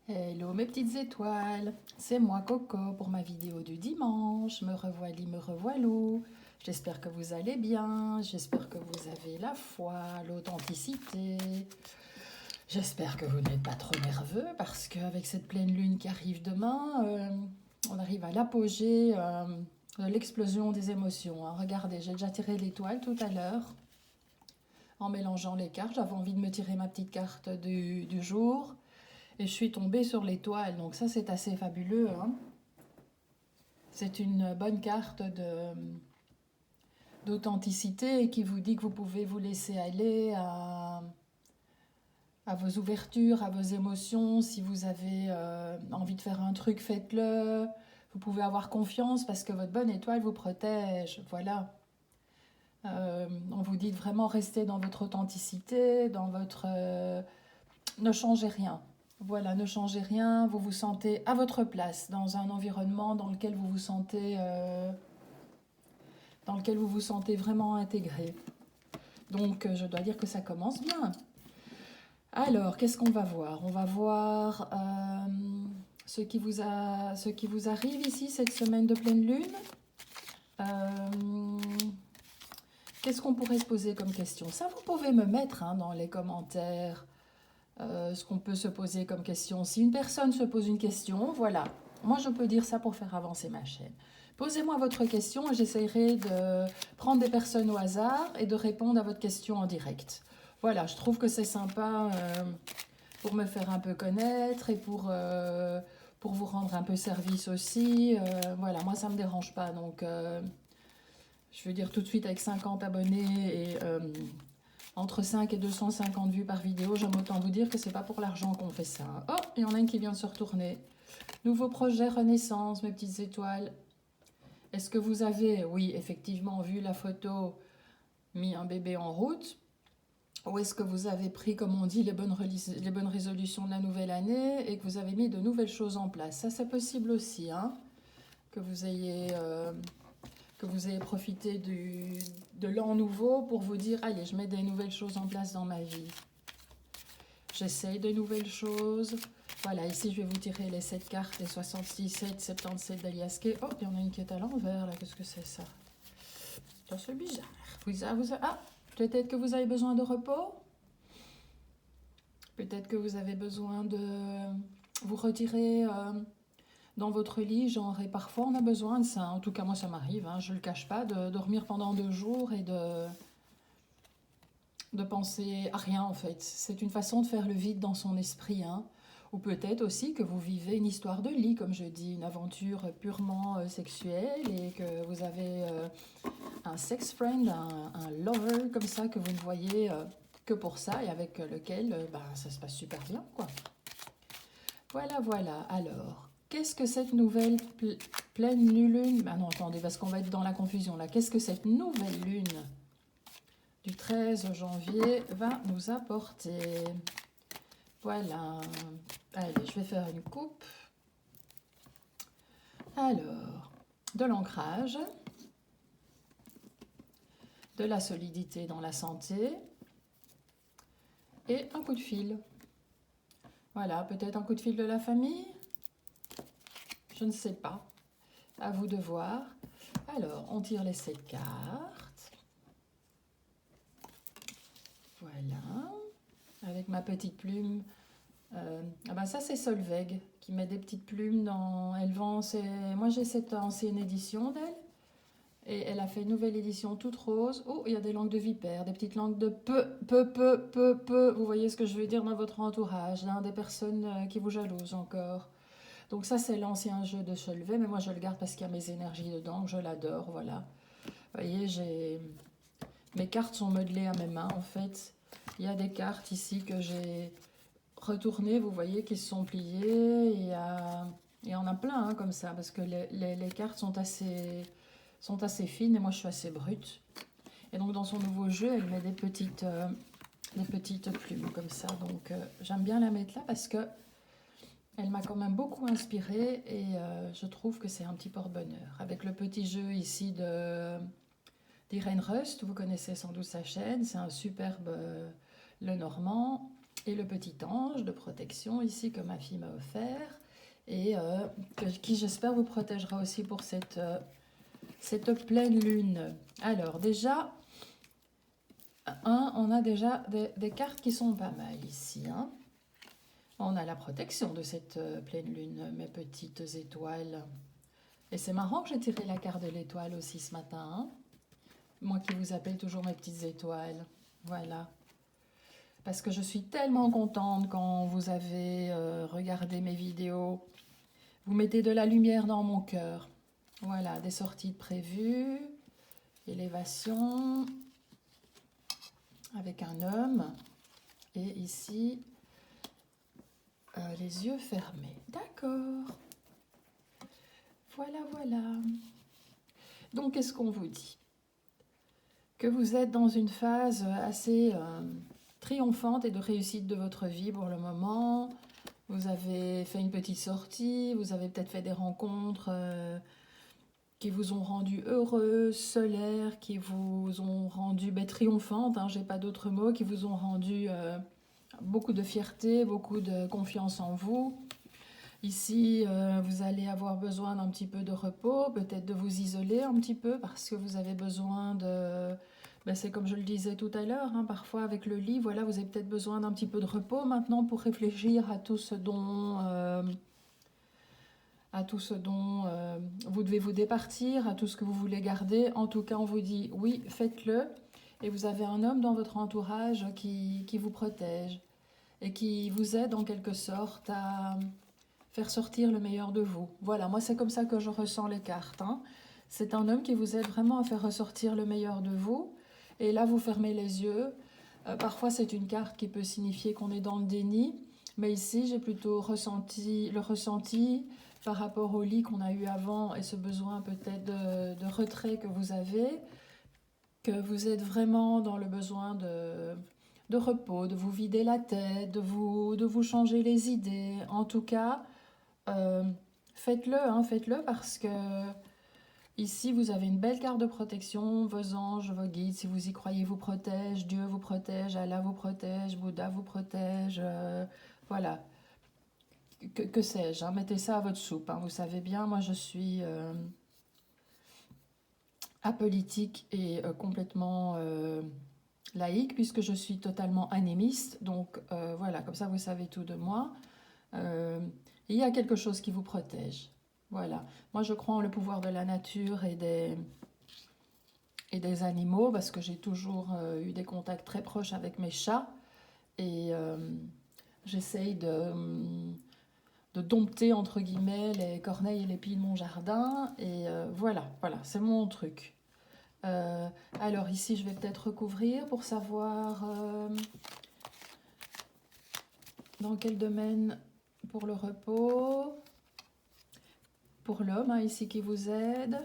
Hello mes petites étoiles, c'est moi Coco pour ma vidéo du dimanche. Me revoilà, me revoilà. J'espère que vous allez bien, j'espère que vous avez la foi, l'authenticité. J'espère que vous n'êtes pas trop nerveux parce qu'avec cette pleine lune qui arrive demain, on arrive à l'apogée de l'explosion des émotions, hein. Regardez, j'ai déjà tiré l'étoile tout à l'heure en mélangeant les cartes. J'avais envie de me tirer ma petite carte du jour. Et je suis tombée sur l'étoile, donc ça c'est assez fabuleux, hein. C'est une bonne carte d'authenticité qui vous dit que vous pouvez vous laisser aller à vos ouvertures, à vos émotions. Si vous avez envie de faire un truc, faites-le. Vous pouvez avoir confiance parce que votre bonne étoile vous protège. Voilà. On vous dit de vraiment rester dans votre authenticité, dans votre... ne changez rien. Voilà, ne changez rien, vous vous sentez à votre place, dans un environnement dans lequel vous vous sentez vraiment intégré. Donc, je dois dire que ça commence bien. Alors, qu'est-ce qu'on va voir? On va voir ce qui vous arrive ici cette semaine de pleine lune. Qu'est-ce qu'on pourrait se poser comme question? Ça, vous pouvez me mettre dans les commentaires ce qu'on peut se poser comme question. Si une personne se pose une question, voilà, moi je peux dire ça pour faire avancer ma chaîne. Posez-moi votre question et j'essaierai de prendre des personnes au hasard et de répondre à votre question en direct. Voilà, je trouve que c'est sympa pour me faire un peu connaître et pour vous rendre un peu service aussi. Voilà, moi ça ne me dérange pas. Donc, je veux dire tout de suite avec 50 abonnés et entre 5 et 250 vues par vidéo, j'aime autant vous dire que c'est pas pour l'argent qu'on fait ça. Oh, il y en a une qui vient de se retourner. Nouveau projet Renaissance, mes petites étoiles. Est-ce que vous avez, oui, effectivement, vu la photo, mis un bébé en route? Ou est-ce que vous avez pris, comme on dit, les bonnes résolutions de la nouvelle année et que vous avez mis de nouvelles choses en place? Ça, c'est possible aussi, hein, que vous ayez... profité de l'an nouveau pour vous dire, allez, je mets des nouvelles choses en place dans ma vie. J'essaye de nouvelles choses. Voilà, ici, je vais vous tirer les 7 cartes, les 66, 7, 77 d'Aliaské. Oh, il y en a une qui est à l'envers, là. Qu'est-ce que c'est, ça? Ça, c'est bizarre. Ah, peut-être que vous avez besoin de repos. Peut-être que vous avez besoin de vous retirer dans votre lit, genre, et parfois on a besoin de ça. En tout cas, moi, ça m'arrive, hein, je ne le cache pas, de dormir pendant 2 jours et de penser à rien, en fait. C'est une façon de faire le vide dans son esprit, hein. Ou peut-être aussi que vous vivez une histoire de lit, comme je dis, une aventure purement sexuelle et que vous avez un sex friend, un lover comme ça que vous ne voyez que pour ça et avec lequel ça se passe super bien, quoi. Voilà, voilà. Alors, qu'est-ce que cette nouvelle pleine lune... Ah non, attendez, parce qu'on va être dans la confusion là. Qu'est-ce que cette nouvelle lune du 13 janvier va nous apporter? Voilà. Allez, je vais faire une coupe. Alors, de l'ancrage, de la solidité dans la santé et un coup de fil. Voilà, peut-être un coup de fil de la famille? Je ne sais pas. À vous de voir. Alors, on tire les 7 cartes. Voilà. Avec ma petite plume. Ça, c'est Solveig qui met des petites plumes dans... Elle vend... Moi, j'ai cette ancienne édition d'elle. Et elle a fait une nouvelle édition toute rose. Oh, il y a des langues de vipère, des petites langues de peu. Vous voyez ce que je veux dire dans votre entourage, hein, des personnes qui vous jalousent encore. Donc ça, c'est l'ancien jeu de Solveig, mais moi, je le garde parce qu'il y a mes énergies dedans, je l'adore, voilà. Vous voyez, mes cartes sont modelées à mes mains, en fait. Il y a des cartes ici que j'ai retournées, vous voyez, qui se sont pliées. Il y en a plein, hein, comme ça, parce que les cartes sont assez fines et moi je suis assez brute. Et donc dans son nouveau jeu, elle met des petites plumes comme ça. Donc j'aime bien la mettre là parce que elle m'a quand même beaucoup inspirée et je trouve que c'est un petit porte-bonheur. Avec le petit jeu ici d'Irene Rust, vous connaissez sans doute sa chaîne, c'est un superbe Lenormand. Et le petit ange de protection ici que ma fille m'a offert. Et qui j'espère vous protégera aussi pour cette pleine lune. Alors déjà, on a déjà des cartes qui sont pas mal ici. Hein. On a la protection de cette pleine lune, mes petites étoiles. Et c'est marrant que j'ai tiré la carte de l'étoile aussi ce matin. Hein. Moi qui vous appelle toujours mes petites étoiles. Voilà. Parce que je suis tellement contente quand vous avez regardé mes vidéos. Vous mettez de la lumière dans mon cœur. Voilà, des sorties prévues, élévation, avec un homme. Et ici, les yeux fermés. D'accord. Voilà, voilà. Donc, qu'est-ce qu'on vous dit? Que vous êtes dans une phase assez triomphante et de réussite de votre vie pour le moment. Vous avez fait une petite sortie, vous avez peut-être fait des rencontres qui vous ont rendu heureuse, solaire, qui vous ont rendu triomphante, hein, j'ai pas d'autres mots, qui vous ont rendu beaucoup de fierté, beaucoup de confiance en vous. Ici, vous allez avoir besoin d'un petit peu de repos, peut-être de vous isoler un petit peu parce que vous avez besoin de... Ben, c'est comme je le disais tout à l'heure, hein, parfois avec le lit, voilà, vous avez peut-être besoin d'un petit peu de repos maintenant pour réfléchir à tout ce dont... vous devez vous départir, à tout ce que vous voulez garder. En tout cas, on vous dit oui, faites-le. Et vous avez un homme dans votre entourage qui vous protège et qui vous aide en quelque sorte à faire sortir le meilleur de vous. Voilà, moi c'est comme ça que je ressens les cartes. Hein. C'est un homme qui vous aide vraiment à faire ressortir le meilleur de vous. Et là, vous fermez les yeux. Parfois, c'est une carte qui peut signifier qu'on est dans le déni. Mais ici, j'ai plutôt le ressenti par rapport au lit qu'on a eu avant et ce besoin peut-être de retrait que vous avez, que vous êtes vraiment dans le besoin de repos, de vous vider la tête, de vous changer les idées. En tout cas, faites-le, hein, faites-le parce que ici, vous avez une belle carte de protection, vos anges, vos guides, si vous y croyez, vous protègent, Dieu vous protège, Allah vous protège, Bouddha vous protège, voilà. Que sais-je, hein, mettez ça à votre soupe, hein, vous savez bien, moi je suis apolitique et complètement laïque puisque je suis totalement animiste, donc voilà, comme ça vous savez tout de moi. Il y a quelque chose qui vous protège. Voilà. Moi, je crois en le pouvoir de la nature et des animaux parce que j'ai toujours eu des contacts très proches avec mes chats et j'essaye de dompter, entre guillemets, les corneilles et les pies de mon jardin. Et voilà, c'est mon truc. Alors ici, je vais peut-être recouvrir pour savoir dans quel domaine pour le repos. Pour l'homme, hein, ici qui vous aide,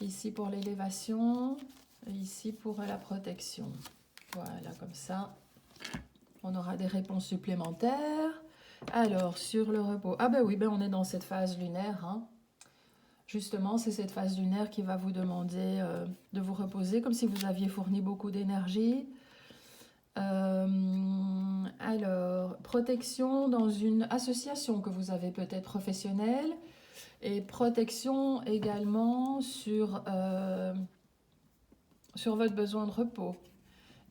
ici pour l'élévation, et ici pour la protection. Voilà, comme ça, on aura des réponses supplémentaires. Alors, sur le repos, ah ben oui, on est dans cette phase lunaire. Hein. Justement, c'est cette phase lunaire qui va vous demander de vous reposer, comme si vous aviez fourni beaucoup d'énergie. Alors, protection dans une association que vous avez peut-être professionnelle. Et protection également sur votre besoin de repos.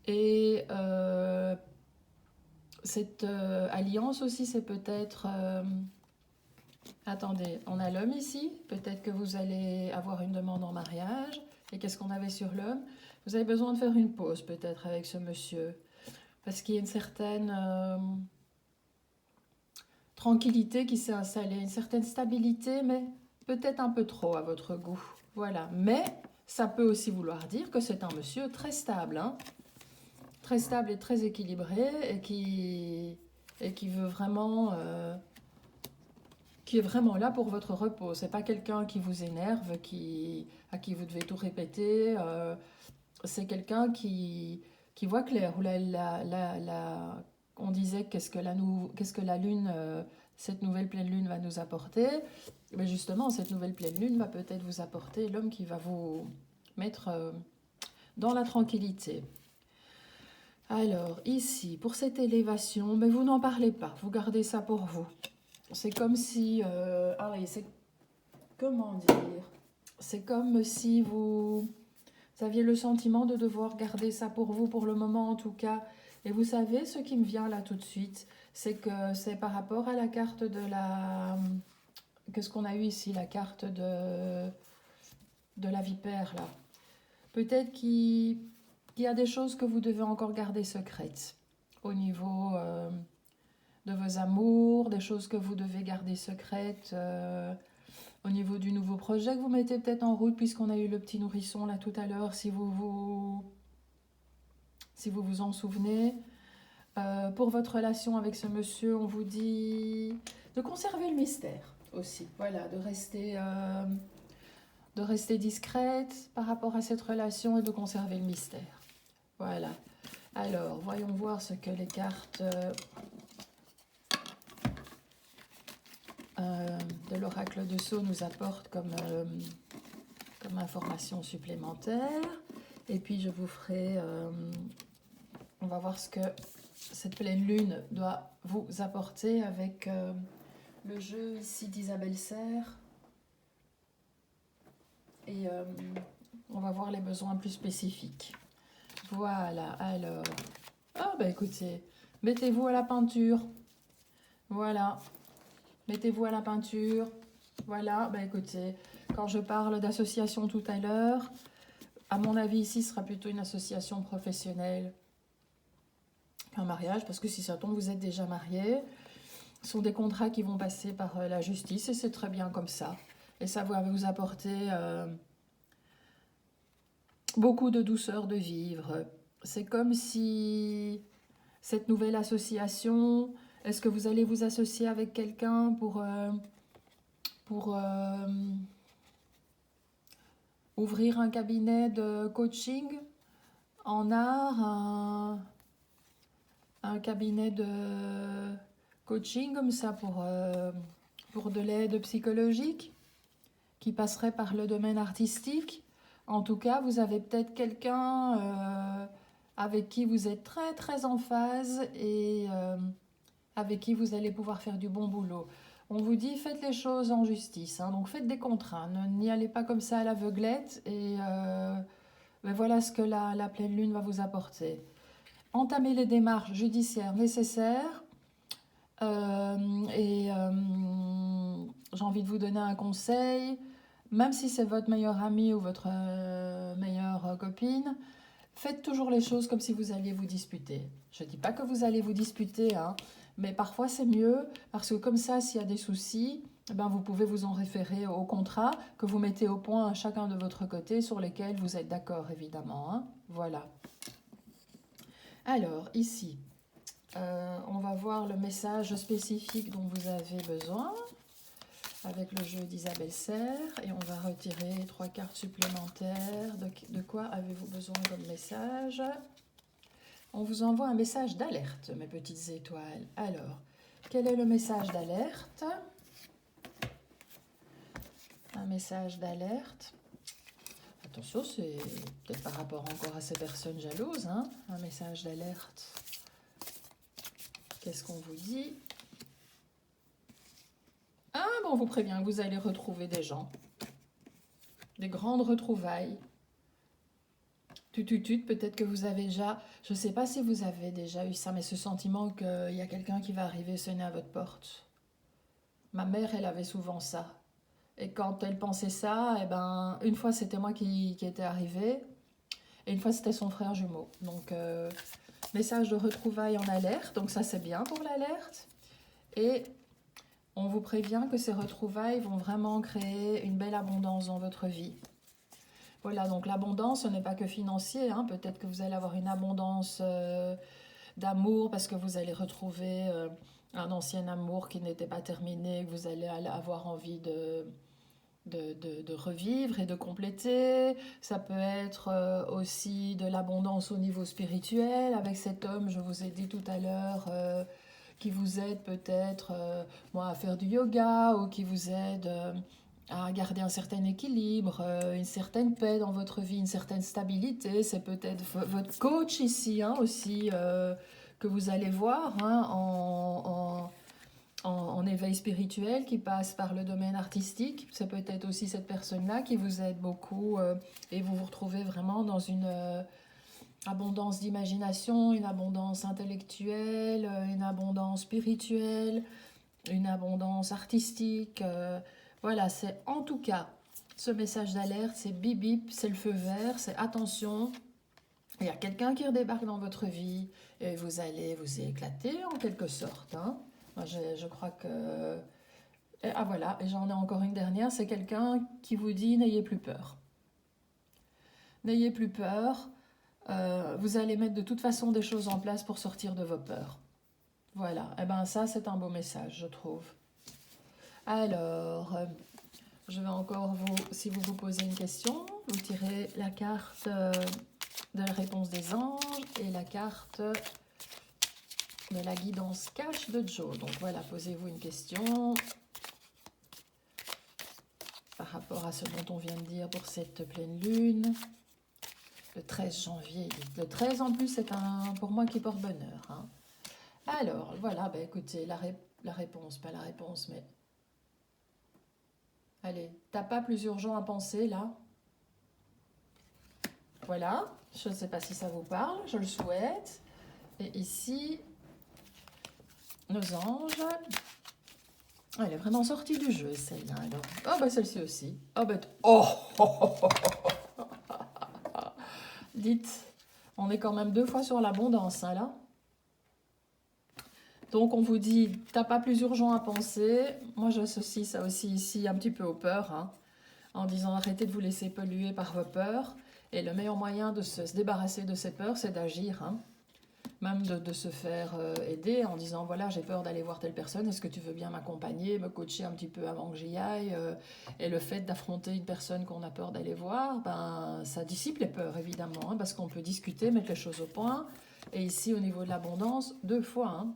Et cette alliance aussi, c'est peut-être... attendez, on a l'homme ici. Peut-être que vous allez avoir une demande en mariage. Et qu'est-ce qu'on avait sur l'homme? Vous avez besoin de faire une pause peut-être avec ce monsieur. Parce qu'il y a une certaine... tranquillité qui s'est installée, une certaine stabilité, mais peut-être un peu trop à votre goût. Voilà. Mais ça peut aussi vouloir dire que c'est un monsieur très stable, hein, très stable et très équilibré, et qui veut vraiment, qui est vraiment là pour votre repos. C'est pas quelqu'un qui vous énerve, à qui vous devez tout répéter. C'est quelqu'un qui voit clair. Ou on disait qu'est-ce que la lune, cette nouvelle pleine lune va nous apporter. Mais justement, cette nouvelle pleine lune va peut-être vous apporter l'homme qui va vous mettre dans la tranquillité. Alors, ici, pour cette élévation, mais vous n'en parlez pas, vous gardez ça pour vous. C'est comme si... ah oui, c'est... Comment dire? C'est comme si vous aviez le sentiment de devoir garder ça pour vous, pour le moment en tout cas. Et vous savez, ce qui me vient là tout de suite, c'est que c'est par rapport à la carte de la... Qu'est-ce qu'on a eu ici? La carte de la vipère, là. Peut-être qu'il y a des choses que vous devez encore garder secrètes au niveau de vos amours, des choses que vous devez garder secrètes au niveau du nouveau projet que vous mettez peut-être en route, puisqu'on a eu le petit nourrisson là tout à l'heure, si vous en souvenez. Pour votre relation avec ce monsieur, on vous dit de conserver le mystère aussi. Voilà, de rester discrète par rapport à cette relation et de conserver le mystère. Voilà. Alors, voyons voir ce que les cartes de l'oracle de Sceaux nous apportent comme information supplémentaire. Et puis, je vous ferai... on va voir ce que cette pleine lune doit vous apporter avec le jeu ici d'Isabelle Serre. Et on va voir les besoins plus spécifiques. Voilà, alors... Ah bah écoutez, mettez-vous à la peinture. Voilà, mettez-vous à la peinture. Voilà, bah écoutez, quand je parle d'association tout à l'heure, à mon avis ici, ce sera plutôt une association professionnelle qu'un mariage, parce que si ça tombe, vous êtes déjà mariés. Ce sont des contrats qui vont passer par la justice et c'est très bien comme ça. Et ça va vous apporter beaucoup de douceur de vivre. C'est comme si cette nouvelle association, est-ce que vous allez vous associer avec quelqu'un pour ouvrir un cabinet de coaching en art, un cabinet de coaching comme ça pour de l'aide psychologique qui passerait par le domaine artistique. En tout cas, vous avez peut-être quelqu'un avec qui vous êtes très très en phase et avec qui vous allez pouvoir faire du bon boulot. On vous dit faites les choses en justice, hein, donc faites des contrats, n'y allez pas comme ça à l'aveuglette et ben voilà ce que la pleine lune va vous apporter. Entamez les démarches judiciaires nécessaires et j'ai envie de vous donner un conseil, même si c'est votre meilleur ami ou votre meilleure copine, faites toujours les choses comme si vous alliez vous disputer. Je ne dis pas que vous allez vous disputer, hein, mais parfois c'est mieux parce que comme ça, s'il y a des soucis, eh ben, vous pouvez vous en référer au contrat que vous mettez au point à chacun de votre côté sur lesquels vous êtes d'accord, évidemment. Hein. Voilà. Alors, ici, on va voir le message spécifique dont vous avez besoin avec le jeu d'Isabelle Serre et on va retirer 3 cartes supplémentaires. De quoi avez-vous besoin comme message? On vous envoie un message d'alerte, mes petites étoiles. Alors, quel est le message d'alerte? Un message d'alerte. Attention, c'est peut-être par rapport encore à ces personnes jalouses, hein? Un message d'alerte. Qu'est-ce qu'on vous dit? Ah, bon, on vous prévient que vous allez retrouver des gens. Des grandes retrouvailles. Peut-être que vous avez déjà... Je ne sais pas si vous avez déjà eu ça, mais ce sentiment qu'il y a quelqu'un qui va arriver sonner à votre porte. Ma mère, elle avait souvent ça. Et quand elle pensait ça, eh ben, une fois c'était moi qui était arrivée, et une fois c'était son frère jumeau. Donc, message de retrouvailles en alerte, donc ça c'est bien pour l'alerte. Et on vous prévient que ces retrouvailles vont vraiment créer une belle abondance dans votre vie. Voilà, donc l'abondance, ce n'est pas que financier, hein. Peut-être que vous allez avoir une abondance d'amour parce que vous allez retrouver un ancien amour qui n'était pas terminé, que vous allez avoir envie de revivre et de compléter. Ça peut être aussi de l'abondance au niveau spirituel avec cet homme, je vous ai dit tout à l'heure, qui vous aide peut-être à faire du yoga ou qui vous aide à garder un certain équilibre, une certaine paix dans votre vie, une certaine stabilité. C'est peut-être votre coach ici hein, aussi que vous allez voir hein, en éveil spirituel qui passe par le domaine artistique. C'est peut-être aussi cette personne-là qui vous aide beaucoup et vous vous retrouvez vraiment dans une abondance d'imagination, une abondance intellectuelle, une abondance spirituelle, une abondance artistique. Voilà, c'est en tout cas ce message d'alerte, c'est bip bip, c'est le feu vert, c'est attention. Il y a quelqu'un qui redébarque dans votre vie et vous allez vous éclater en quelque sorte. Hein. Moi, je crois que... Ah voilà, et j'en ai encore une dernière, c'est quelqu'un qui vous dit n'ayez plus peur. N'ayez plus peur, vous allez mettre de toute façon des choses en place pour sortir de vos peurs. Voilà, et bien ça c'est un beau message je trouve. Alors, je vais encore si vous vous posez une question, vous tirez la carte de la réponse des anges et la carte de la guidance cache de Joe. Donc voilà, posez-vous une question par rapport à ce dont on vient de dire pour cette pleine lune. Le 13 janvier, le 13 en plus c'est pour moi qui porte bonheur. Hein. Alors, voilà, bah écoutez, la réponse, pas la réponse, mais... Allez, t'as pas plus urgent à penser, là? Voilà, je ne sais pas si ça vous parle, je le souhaite. Et ici, nos anges. Elle est vraiment sortie du jeu, celle-là, alors. Oh, bah celle-ci aussi. Oh, bah... Oh, Dites, on est quand même 2 fois sur l'abondance, hein, là. Donc on vous dit, t'as pas plus urgent à penser. Moi j'associe ça aussi ici un petit peu aux peurs, hein, en disant arrêtez de vous laisser polluer par vos peurs. Et le meilleur moyen de se débarrasser de ces peurs, c'est d'agir. Hein. Même de se faire aider en disant voilà j'ai peur d'aller voir telle personne, est-ce que tu veux bien m'accompagner, me coacher un petit peu avant que j'y aille et le fait d'affronter une personne qu'on a peur d'aller voir, ben, ça dissipe les peurs évidemment, hein, parce qu'on peut discuter, mettre les choses au point. Et ici au niveau de l'abondance, 2 fois. Hein.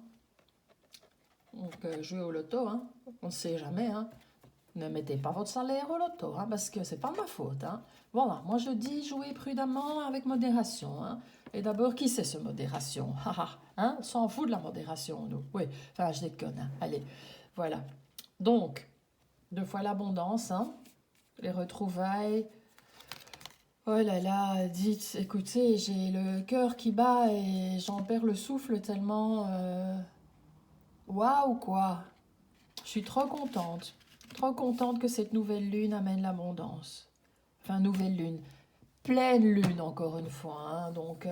Donc, jouez au loto, hein. On ne sait jamais. Hein. Ne mettez pas votre salaire au loto, hein, parce que c'est pas de ma faute. Hein. Voilà, moi je dis jouez prudemment avec modération. Hein. Et d'abord, qui c'est ce modération? Hein, on s'en fout de la modération, nous. Oui, enfin, je déconne. Hein. Allez, voilà. Donc, 2 fois l'abondance, hein. Les retrouvailles. Oh là là, dites, écoutez, j'ai le cœur qui bat et j'en perds le souffle tellement... Waouh, quoi! Je suis trop contente que cette nouvelle lune amène l'abondance. Enfin, nouvelle lune, pleine lune encore une fois. Hein, donc,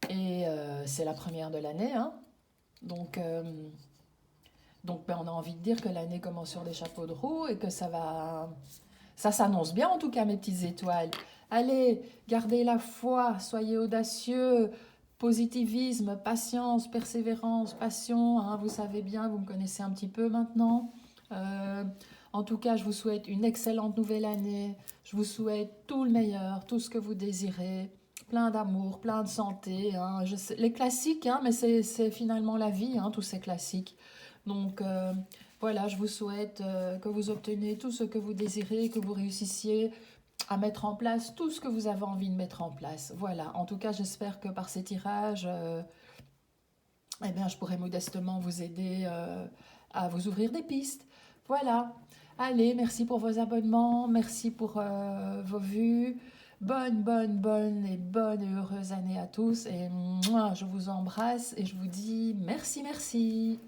c'est la première de l'année. Hein, donc ben, on a envie de dire que l'année commence sur des chapeaux de roue et que ça s'annonce bien en tout cas mes petites étoiles. Allez, gardez la foi, soyez audacieux. Positivisme, patience, persévérance, passion, hein, vous savez bien, vous me connaissez un petit peu maintenant. En tout cas, je vous souhaite une excellente nouvelle année. Je vous souhaite tout le meilleur, tout ce que vous désirez. Plein d'amour, plein de santé. Hein. Les classiques, hein, mais c'est finalement la vie, hein, tous ces classiques. Donc voilà, je vous souhaite que vous obteniez tout ce que vous désirez, que vous réussissiez à mettre en place tout ce que vous avez envie de mettre en place. Voilà, en tout cas, j'espère que par ces tirages, eh bien, je pourrai modestement vous aider à vous ouvrir des pistes. Voilà, allez, merci pour vos abonnements, merci pour vos vues. Bonne et heureuse année à tous. Et moi, je vous embrasse et je vous dis merci.